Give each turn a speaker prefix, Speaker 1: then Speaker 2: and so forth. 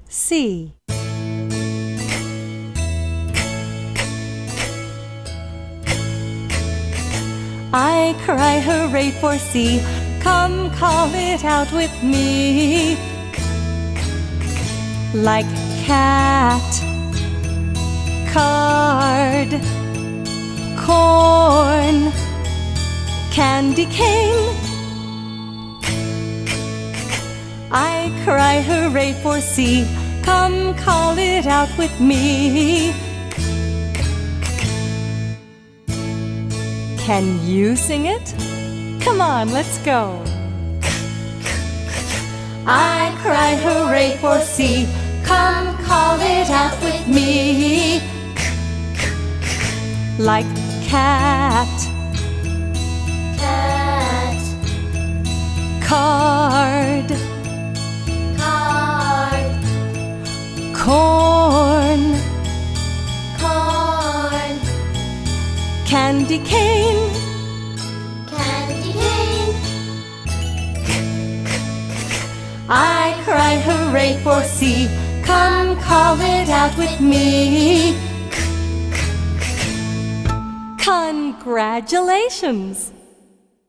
Speaker 1: C. I cry hooray for C. Come call it out with me. Like cat, card, corn, candy cane. I cry hooray for C. Come call it out with me. Can you sing it? Come on, let's go. I cry hooray for C. Come call it out with me. Like cat,
Speaker 2: cat,
Speaker 1: card,
Speaker 2: card,
Speaker 1: corn,
Speaker 2: corn,
Speaker 1: candy cane.
Speaker 2: candy cane.
Speaker 1: I cry hooray for C. Come call it out with me. Congratulations!